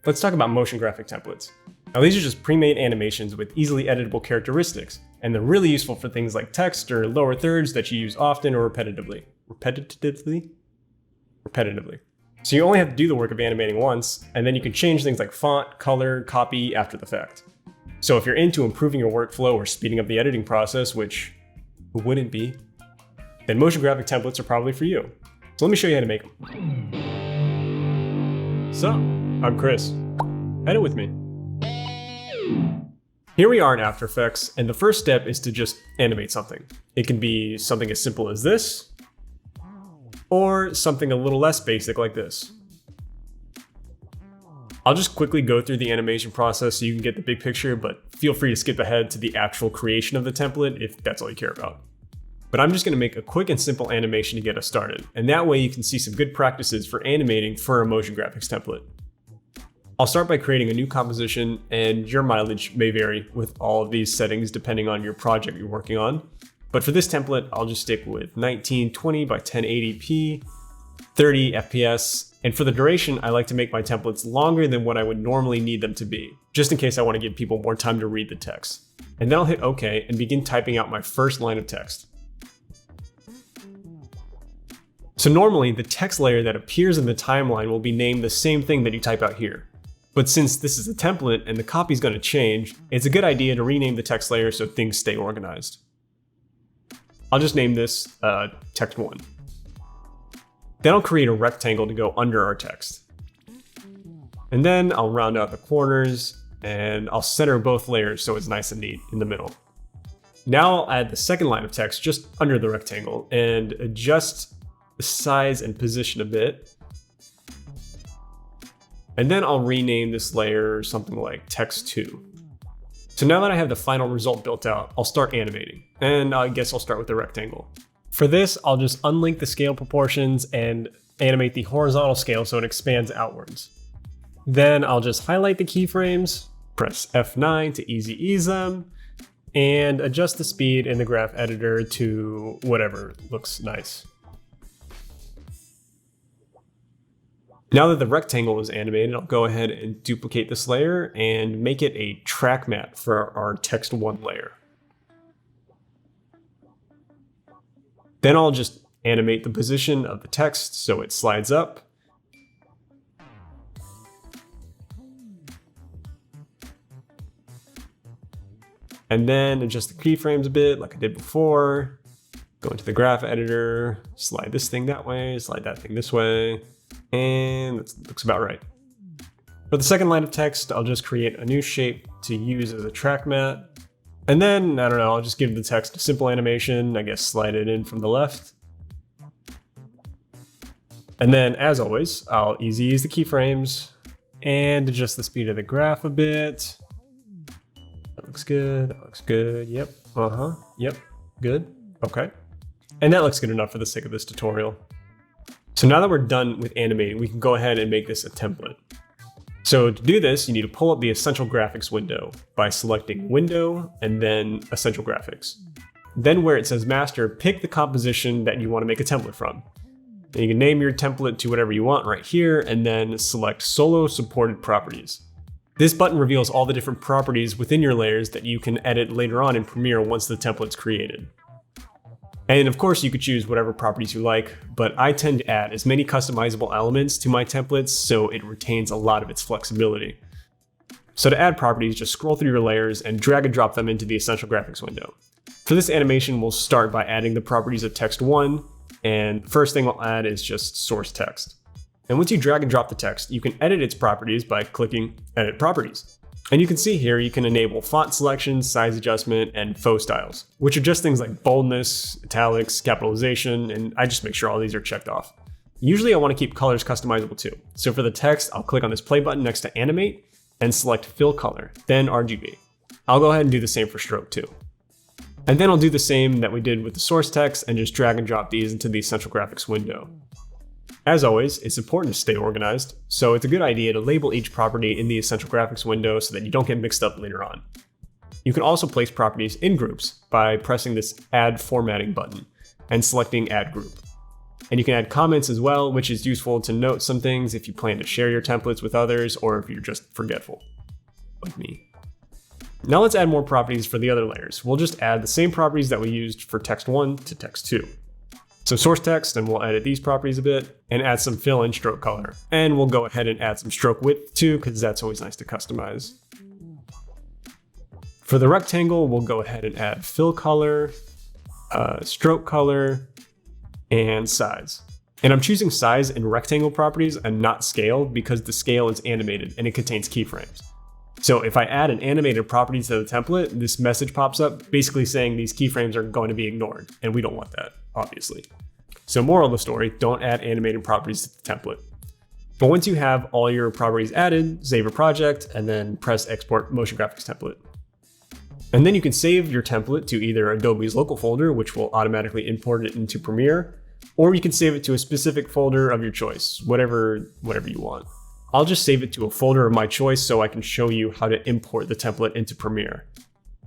let's talk about motion graphic templates. Now these are just pre-made animations with easily editable characteristics, and they're really useful for things like text or lower thirds that you use often or repetitively. Repetitively. So you only have to do the work of animating once, and then you can change things like font, color, copy after the fact. So if you're into improving your workflow or speeding up the editing process, which who wouldn't be, then motion graphic templates are probably for you. So let me show you how to make them. So, I'm Chris. Edit with me. Here we are in After Effects, and the first step is to just animate something. It can be something as simple as this, or something a little less basic like this. I'll just quickly go through the animation process so you can get the big picture, but feel free to skip ahead to the actual creation of the template if that's all you care about. But I'm just going to make a quick and simple animation to get us started, and that way you can see some good practices for animating for a motion graphics template. I'll start by creating a new composition, and your mileage may vary with all of these settings depending on your project you're working on. But for this template, I'll just stick with 1920 by 1080p, 30 FPS, and for the duration, I like to make my templates longer than what I would normally need them to be, just in case I want to give people more time to read the text. And then I'll hit OK and begin typing out my first line of text. So normally, the text layer that appears in the timeline will be named the same thing that you type out here. But since this is a template and the copy is going to change, it's a good idea to rename the text layer so things stay organized. I'll just name this text 1. Then I'll create a rectangle to go under our text. And then I'll round out the corners and I'll center both layers so it's nice and neat in the middle. Now I'll add the second line of text just under the rectangle and adjust the size and position a bit. And then I'll rename this layer something like text 2. So now that I have the final result built out, I'll start animating. And I guess I'll start with the rectangle. For this, I'll just unlink the scale proportions and animate the horizontal scale so it expands outwards. Then I'll just highlight the keyframes, press F9 to easy ease them, and adjust the speed in the graph editor to whatever looks nice. Now that the rectangle is animated, I'll go ahead and duplicate this layer and make it a track matte for our text 1 layer. Then I'll just animate the position of the text so it slides up. And then adjust the keyframes a bit like I did before. Go into the graph editor, slide this thing that way, slide that thing this way. And that looks about right. For the second line of text, I'll just create a new shape to use as a track matte. And then, I don't know, I'll just give the text a simple animation, I guess slide it in from the left. And then, as always, I'll easy ease the keyframes and adjust the speed of the graph a bit. That looks good, yep, yep, good, okay. And that looks good enough for the sake of this tutorial. So now that we're done with animating, we can go ahead and make this a template. So to do this, you need to pull up the Essential Graphics window by selecting Window and then Essential Graphics. Then where it says Master, pick the composition that you want to make a template from. And you can name your template to whatever you want right here and then select Solo Supported Properties. This button reveals all the different properties within your layers that you can edit later on in Premiere once the template's created. And of course, you could choose whatever properties you like, but I tend to add as many customizable elements to my templates so it retains a lot of its flexibility. So to add properties, just scroll through your layers and drag and drop them into the Essential Graphics window. For this animation, we'll start by adding the properties of text 1, and the first thing we'll add is just source text. And once you drag and drop the text, you can edit its properties by clicking Edit Properties. And you can see here, you can enable font selection, size adjustment, and faux styles, which are just things like boldness, italics, capitalization, and I just make sure all these are checked off. Usually I want to keep colors customizable too. So for the text, I'll click on this play button next to Animate and select Fill Color, then RGB. I'll go ahead and do the same for stroke too. And then I'll do the same that we did with the source text and just drag and drop these into the Essential Graphics window. As always, it's important to stay organized, so it's a good idea to label each property in the Essential Graphics window so that you don't get mixed up later on. You can also place properties in groups by pressing this Add Formatting button and selecting Add Group. And you can add comments as well, which is useful to note some things if you plan to share your templates with others or if you're just forgetful, like me. Now let's add more properties for the other layers. We'll just add the same properties that we used for text 1 to text 2. So source text, and we'll edit these properties a bit and add some fill and stroke color. And we'll go ahead and add some stroke width too, because that's always nice to customize. For the rectangle, we'll go ahead and add fill color, stroke color, and size. And I'm choosing size in rectangle properties and not scale because the scale is animated and it contains keyframes. So if I add an animated property to the template, this message pops up basically saying these keyframes are going to be ignored, and we don't want that, obviously. So moral of the story, don't add animated properties to the template. But once you have all your properties added, save your project, and then press Export Motion Graphics Template. And then you can save your template to either Adobe's local folder, which will automatically import it into Premiere, or you can save it to a specific folder of your choice, whatever you want. I'll just save it to a folder of my choice so I can show you how to import the template into Premiere.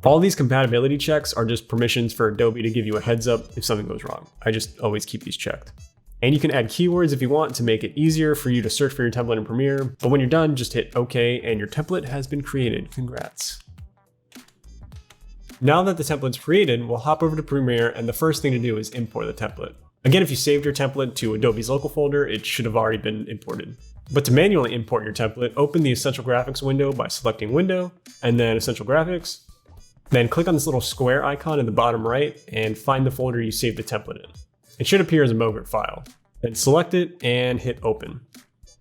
All these compatibility checks are just permissions for Adobe to give you a heads up if something goes wrong. I just always keep these checked. And you can add keywords if you want to make it easier for you to search for your template in Premiere, but when you're done, just hit OK and your template has been created. Congrats. Now that the template's created, we'll hop over to Premiere, and the first thing to do is import the template. Again, if you saved your template to Adobe's local folder, it should have already been imported. But to manually import your template, open the Essential Graphics window by selecting Window, and then Essential Graphics. Then click on this little square icon in the bottom right and find the folder you saved the template in. It should appear as a MOGRT file. Then select it and hit Open.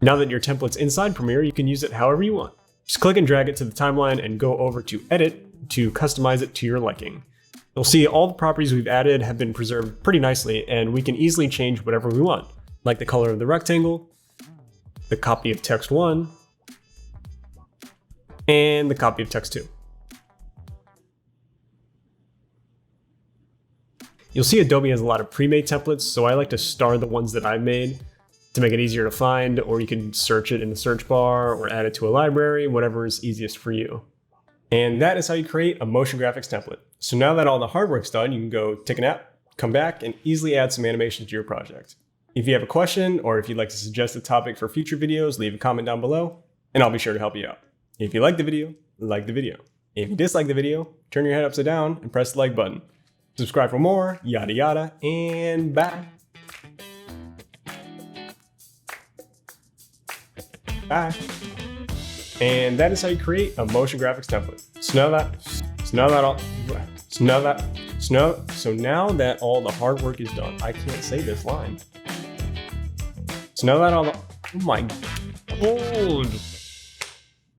Now that your template's inside Premiere, you can use it however you want. Just click and drag it to the timeline and go over to Edit to customize it to your liking. You'll see all the properties we've added have been preserved pretty nicely, and we can easily change whatever we want, like the color of the rectangle, the copy of text 1, and the copy of text 2. You'll see Adobe has a lot of pre-made templates, so I like to star the ones that I've made to make it easier to find, or you can search it in the search bar or add it to a library, whatever is easiest for you. And that is how you create a motion graphics template. So now that all the hard work's done, you can go take a nap, come back, and easily add some animation to your project. If you have a question, or if you'd like to suggest a topic for future videos, leave a comment down below, and I'll be sure to help you out. If you like the video, like the video. If you dislike the video, turn your head upside down and press the like button. Subscribe for more, yada yada, and bye. Bye. And that is how you create a motion graphics template. So now that all the hard work is done, I can't say this line. So now that all the, oh my god.